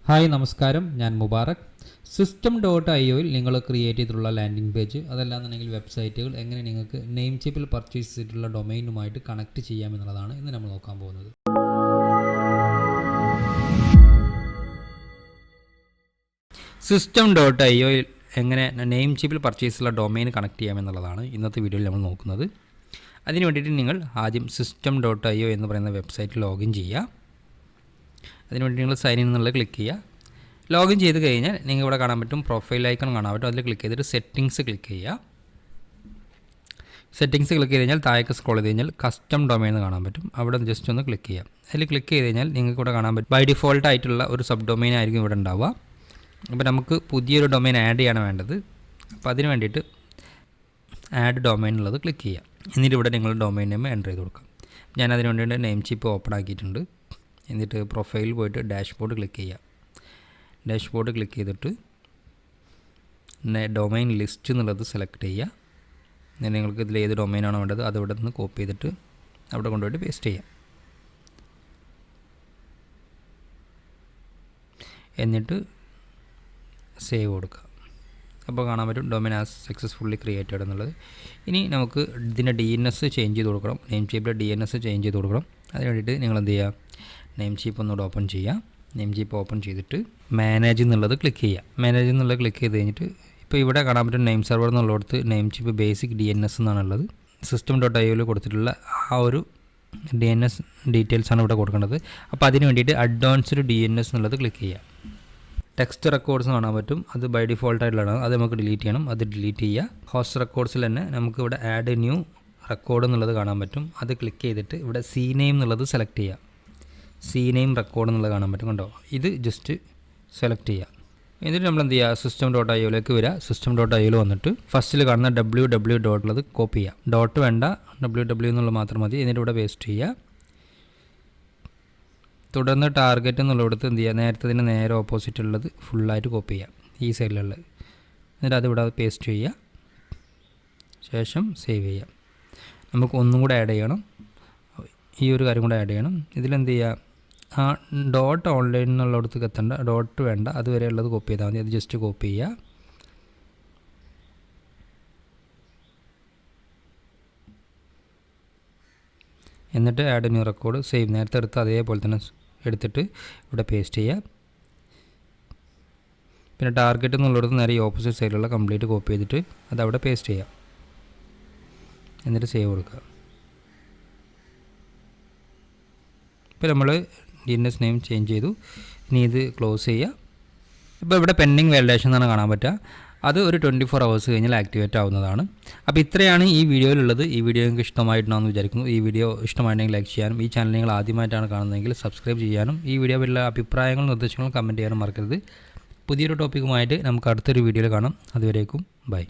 Hi നമസ്കാരം, ഞാൻ മുബാറക്. system.ioയിൽ നിങ്ങൾ ക്രിയേറ്റ് ചെയ്തിട്ടുള്ള ലാൻഡിംഗ് പേജ്, അതല്ലാന്നുണ്ടെങ്കിൽ വെബ്സൈറ്റുകൾ എങ്ങനെ നിങ്ങൾക്ക് നെയിം ചിപ്പിൽ പർച്ചേസ് ചെയ്തിട്ടുള്ള ഡൊമൈനുമായിട്ട് കണക്ട് ചെയ്യാമെന്നുള്ളതാണ് ഇന്ന് നമ്മൾ നോക്കാൻ പോകുന്നത്. system.ioയിൽ എങ്ങനെ നെയിം ചിപ്പിൽ പർച്ചേസ് ചെയ്തിട്ടുള്ള ഡൊമൈൻ കണക്ട് ചെയ്യാമെന്നുള്ളതാണ് ഇന്നത്തെ വീഡിയോയിൽ നമ്മൾ നോക്കുന്നത്. അതിന് വേണ്ടിയിട്ട് നിങ്ങൾ ആദ്യം system.io എന്ന് പറയുന്ന വെബ്സൈറ്റ് ലോഗിൻ ചെയ്യുക. അതിനുവേണ്ടി നിങ്ങൾ സൈൻ ഇൻ എന്നുള്ളത് ക്ലിക്ക് ചെയ്യുക. ലോഗിൻ ചെയ്ത് കഴിഞ്ഞാൽ നിങ്ങൾ ഇവിടെ കാണാൻ പറ്റും, പ്രൊഫൈൽ ഐക്കൺ കാണാൻ പറ്റും. അതിൽ ക്ലിക്ക് ചെയ്തിട്ട് സെറ്റിങ്സ് ക്ലിക്ക് ചെയ്യുക. സെറ്റിങ്സ് ക്ലിക്ക് ചെയ്ത് കഴിഞ്ഞാൽ താഴേക്ക് സ്ക്രോൾ ചെയ്ത് കഴിഞ്ഞാൽ കസ്റ്റം ഡൊമൈൻ എന്ന് കാണാൻ പറ്റും. അവിടെ ജസ്റ്റ് ഒന്ന് ക്ലിക്ക് ചെയ്യാം. അതിൽ ക്ലിക്ക് ചെയ്ത് കഴിഞ്ഞാൽ നിങ്ങൾക്ക് ഇവിടെ കാണാൻ പറ്റും ബൈ ഡിഫോൾട്ട് ആയിട്ടുള്ള ഒരു സബ് ഡൊമൈൻ ആയിരിക്കും ഇവിടെ ഉണ്ടാവുക. അപ്പോൾ നമുക്ക് പുതിയൊരു ഡൊമൈൻ ആഡ് ചെയ്യാണ് വേണ്ടത്. അപ്പോൾ അതിന് വേണ്ടിയിട്ട് ആഡ് ഡൊമൈൻ ഉള്ളത് ക്ലിക്ക് ചെയ്യാം. എന്നിട്ട് ഇവിടെ നിങ്ങൾ ഡൊമൈൻ നെയിം എൻ്റർ ചെയ്ത് കൊടുക്കാം. ഞാൻ അതിന് വേണ്ടിയിട്ട് നെയിം ചിപ്പ് ഓപ്പൺ ആക്കിയിട്ടുണ്ട്. എന്നിട്ട് പ്രൊഫൈൽ പോയിട്ട് ഡാഷ്ബോർഡ് ക്ലിക്ക് ചെയ്യുക. ഡാഷ്ബോർഡ് ക്ലിക്ക് ചെയ്തിട്ട് ഡൊമൈൻ ലിസ്റ്റ് എന്നുള്ളത് സെലക്ട് ചെയ്യുക. നിങ്ങൾക്ക് ഇതിൽ ഏത് ഡൊമൈനാണോ വേണ്ടത് അത് ഇവിടെ നിന്ന് കോപ്പി ചെയ്തിട്ട് അവിടെ കൊണ്ടുപോയിട്ട് പേസ്റ്റ് ചെയ്യാം. എന്നിട്ട് സേവ് കൊടുക്കുക. അപ്പോൾ കാണാൻ പറ്റും ഡൊമൈൻ ആസ് സക്സസ്ഫുള്ളി ക്രിയേറ്റഡ് എന്നുള്ളത്. ഇനി നമുക്ക് ഇതിൻ്റെ DNS ചേഞ്ച് ചെയ്ത് കൊടുക്കണം. നെയിം ചിപ്പിൻ്റെ DNS ചേഞ്ച് ചെയ്ത് കൊടുക്കണം. അതിന് വേണ്ടിയിട്ട് നിങ്ങൾ എന്ത് ചെയ്യുക, നെയിം ചിപ്പ് ഒന്നുകൂടെ ഓപ്പൺ ചെയ്യുക. നെയിം ചിപ്പ് ഓപ്പൺ ചെയ്തിട്ട് മാനേജ് എന്നുള്ളത് ക്ലിക്ക് ചെയ്യുക. മാനേജ് എന്നുള്ളത് ക്ലിക്ക് ചെയ്ത് കഴിഞ്ഞിട്ട് ഇപ്പോൾ ഇവിടെ കാണാൻ പറ്റും നെയിം സെർവർ എന്നുള്ളിടത്ത് നെയിം ചിപ്പ് ബേസിക് DNS എന്നാണുള്ളത്. system.ioയിൽ കൊടുത്തിട്ടുള്ള ആ ഒരു DNS ഡീറ്റെയിൽസാണ് ഇവിടെ കൊടുക്കേണ്ടത്. അപ്പോൾ അതിന് വേണ്ടിയിട്ട് അഡ്വാൻസ്ഡ് DNS എന്നുള്ളത് ക്ലിക്ക് ചെയ്യുക. ടെക്സ്റ്റ് റെക്കോർഡ്സ് കാണാൻ പറ്റും, അത് ബൈ ഡിഫോൾട്ട് ആയിട്ടുള്ളതാണ്. അത് നമുക്ക് ഡിലീറ്റ് ചെയ്യണം. അത് ഡിലീറ്റ് ചെയ്യുക. ഹോസ്റ്റ് റെക്കോർഡ്സിൽ തന്നെ നമുക്ക് ഇവിടെ ആഡ് ന്യൂ റെക്കോർഡ് എന്നുള്ളത് കാണാൻ പറ്റും. അത് ക്ലിക്ക് ചെയ്തിട്ട് ഇവിടെ സി നെയിം എന്നുള്ളത് സെലക്ട് ചെയ്യുക. സി നെയിം റെക്കോർഡ് എന്നുള്ളത് കാണാൻ പറ്റും, കണ്ടോ? ഇത് ജസ്റ്റ് സെലക്ട് ചെയ്യുക. എന്നിട്ട് നമ്മൾ എന്ത് ചെയ്യുക, system.ioയിലേക്ക് വരിക. system.ioയിൽ വന്നിട്ട് ഫസ്റ്റിൽ കാണുന്ന www ഡോട്ടുള്ളത് കോപ്പി ചെയ്യുക. ഡോട്ട് വേണ്ട, www എന്നുള്ളത് മാത്രം മതി. എന്നിട്ട് ഇവിടെ പേസ്റ്റ് ചെയ്യുക. തുടർന്ന് ടാർഗറ്റ് എന്നുള്ളിടത്ത് എന്ത് ചെയ്യുക, നേരത്തെ ഇതിന് നേരെ ഓപ്പോസിറ്റ് ഉള്ളത് ഫുള്ളായിട്ട് കോപ്പി ചെയ്യുക, ഈ സൈഡിലുള്ളത്. എന്നിട്ട് അതിവിടെ പേസ്റ്റ് ചെയ്യുക. ശേഷം സേവ് ചെയ്യുക. നമുക്ക് ഒന്നും കൂടെ ആഡ് ചെയ്യണം, ഈ ഒരു കാര്യം കൂടെ ആഡ് ചെയ്യണം. ഇതിലെന്ത് ചെയ്യുക, ആ ഡോട്ട് ഓൺലൈൻ എന്നുള്ളിടത്തേക്ക് എത്തേണ്ട, ഡോട്ട് വേണ്ട, അതുവരെ ഉള്ളത് കോപ്പി ചെയ്താൽ മതി. അത് ജസ്റ്റ് കോപ്പി ചെയ്യുക. എന്നിട്ട് ആഡ് ന്യൂ റെക്കോർഡ് സേവ്, നേരത്തെ എടുത്ത് അതേപോലെ തന്നെ എടുത്തിട്ട് ഇവിടെ പേസ്റ്റ് ചെയ്യുക. പിന്നെ ടാർഗറ്റ് എന്നുള്ളിടത്ത് നേരെ ഈ ഓപ്പോസിറ്റ് സൈഡിലുള്ള കംപ്ലീറ്റ് കോപ്പി ചെയ്തിട്ട് അത് അവിടെ പേസ്റ്റ് ചെയ്യുക. എന്നിട്ട് സേവ് കൊടുക്കുക. ഇപ്പോൾ നമ്മൾ DNS നെയിം ചേഞ്ച് ചെയ്തു. ഇനി ഇത് ക്ലോസ് ചെയ്യുക. ഇപ്പോൾ ഇവിടെ പെൻഡിങ് വാലിഡേഷൻ എന്നാണ് കാണാൻ പറ്റുക. അത് ഒരു 24 hours കഴിഞ്ഞാൽ ആക്ടിവേറ്റ് ആവുന്നതാണ്. അപ്പോൾ ഇത്രയാണ് ഈ വീഡിയോയിലുള്ളത്. ഈ വീഡിയോ നിങ്ങൾക്ക് ഇഷ്ടമായിട്ടുണ്ടെന്ന് വിചാരിക്കുന്നു. ഈ വീഡിയോ ഇഷ്ടമായിട്ടുണ്ടെങ്കിൽ ലൈക്ക് ചെയ്യാനും, ഈ ചാനൽ നിങ്ങൾ ആദ്യമായിട്ടാണ് കാണുന്നതെങ്കിൽ സബ്സ്ക്രൈബ് ചെയ്യാനും, ഈ വീഡിയോ പറ്റിയുള്ള അഭിപ്രായങ്ങളും നിർദ്ദേശങ്ങളും കമൻറ്റ് ചെയ്യാനും മറക്കരുത്. പുതിയൊരു ടോപ്പിക്കുമായിട്ട് നമുക്ക് അടുത്തൊരു വീഡിയോയിൽ കാണാം. അതുവരേക്കും ബൈ.